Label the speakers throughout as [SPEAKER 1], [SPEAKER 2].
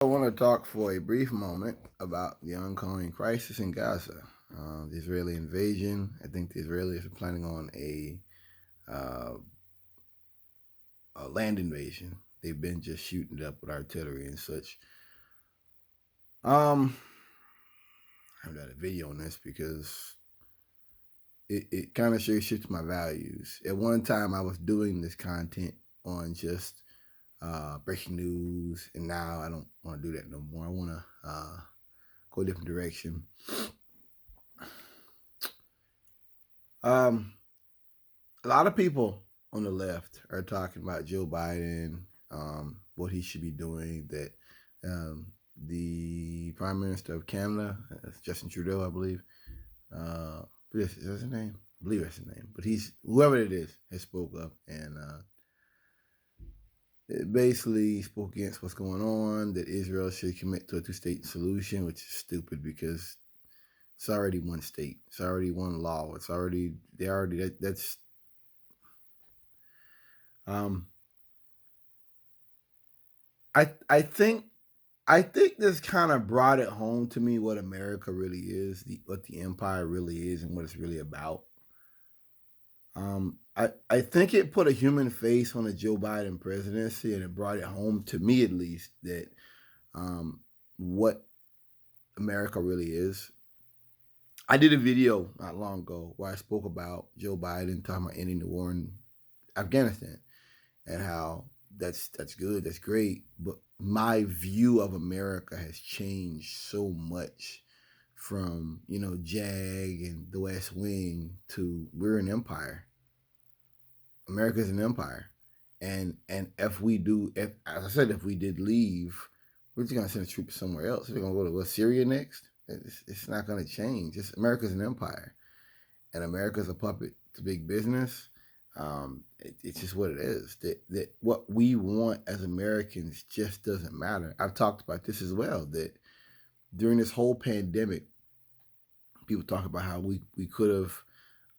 [SPEAKER 1] I want to talk for a brief moment about the ongoing crisis in Gaza. The Israeli invasion. I think the Israelis are planning on uh, a land invasion. They've been just shooting it up with artillery and such. Um, I've got a video on this because it kind of shifts my values. At one time, I was doing this content on just breaking news, and now I don't want to do that no more. I want to go a different direction. Um, a lot of people on the left are talking about Joe Biden, what he should be doing. That the Prime Minister of Canada, Justin Trudeau, I believe, is that his name? I believe that's his name. But he's whoever it is has spoke up and it basically spoke against what's going on. That Israel should commit to a two-state solution, which is stupid because it's already one state. It's already one law. It's already that's um I think this kind of brought it home to me what America really is, what the empire really is, and what it's really about. I think it put a human face on the Joe Biden presidency, and it brought it home to me at least that what America really is. I did a video not long ago where I spoke about Joe Biden talking about ending the war in Afghanistan and how that's good, that's great, but my view of America has changed so much from Jag and the West Wing to we're an empire. America's an empire, and if we do, if as I said, if we did leave, we're just gonna send the troops somewhere else. We're gonna go to Syria next. It's not gonna change. America's an empire, and America's a puppet to big business. It's just what it is. That what we want as Americans just doesn't matter. I've talked about this as well. That during this whole pandemic, people talk about how we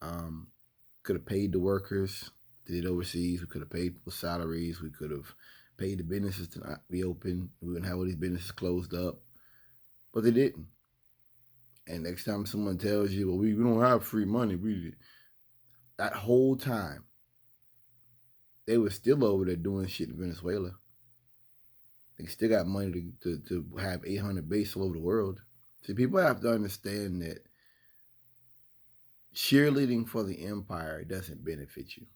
[SPEAKER 1] um, could have paid the workers that did overseas. We could have paid people's salaries. We could have paid the businesses to not be open. We wouldn't have all these businesses closed up, but they didn't. And next time someone tells you, "Well, we don't have free money," that whole time they were still over there doing shit in Venezuela. They still got money to have 800 bases all over the world. See, people have to understand that cheerleading for the empire doesn't benefit you.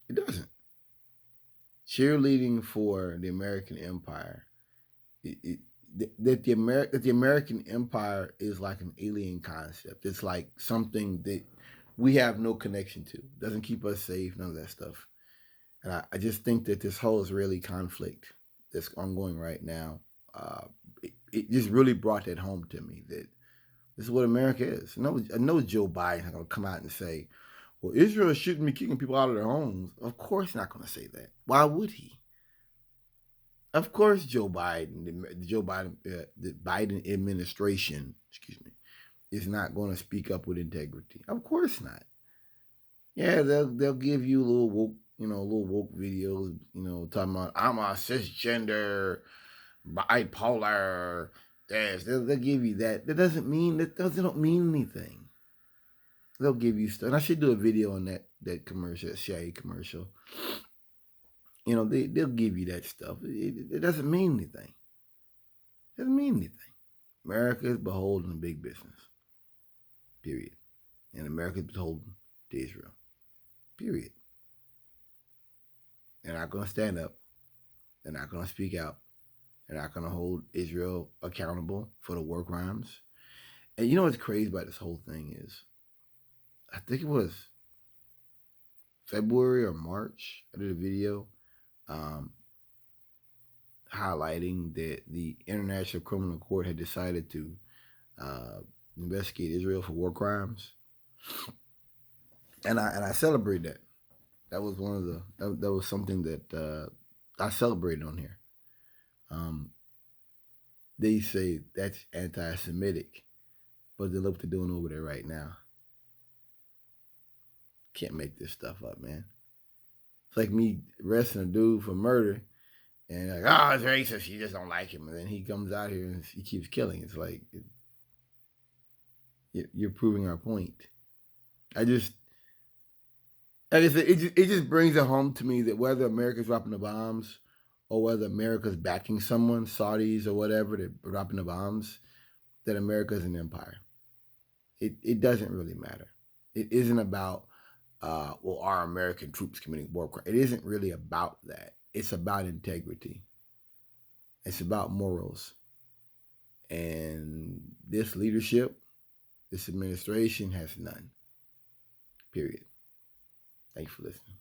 [SPEAKER 1] It doesn't. Cheerleading for the American empire, that the American empire is like an alien concept. It's like something that we have no connection to. It doesn't keep us safe. None of that stuff. And I just think that this whole Israeli conflict that's ongoing right now, it just really brought that home to me that this is what America is. I know Joe Biden's not going to come out and say, well, Israel shouldn't be kicking people out of their homes. Of course, he's not going to say that. Why would he? Of course, the Biden administration, excuse me, is not going to speak up with integrity. Of course not. Yeah, they'll give you little woke videos, talking about I'm a cisgender, bipolar. They'll give you that. That don't mean anything. They'll give you stuff. And I should do a video on that commercial, that CIA commercial. They'll give you that stuff. It doesn't mean anything. It doesn't mean anything. America is beholden to big business. Period. And America is beholden to Israel. Period. They're not going to stand up. They're not going to speak out. They're not going to hold Israel accountable for the war crimes. And you know what's crazy about this whole thing is, I think it was February or March, I did a video um, highlighting that the International Criminal Court had decided to investigate Israel for war crimes, and I celebrate that. That was that was something that I celebrated on here. Um, they say that's anti-Semitic, but they look what they're doing over there right now. Can't make this stuff up, man. It's like me arresting a dude for murder And like, oh, it's racist. You just don't like him. And then he comes out here and he keeps killing. It's like you're proving our point. I just, like I said, it just brings it home to me that whether America's dropping the bombs or whether America's backing someone, Saudis or whatever, that are dropping the bombs, that America is an empire. It doesn't really matter. It isn't about well, are American troops committing war crimes? It isn't really about that. It's about integrity. It's about morals. And this leadership, this administration has none. Period. Thanks for listening.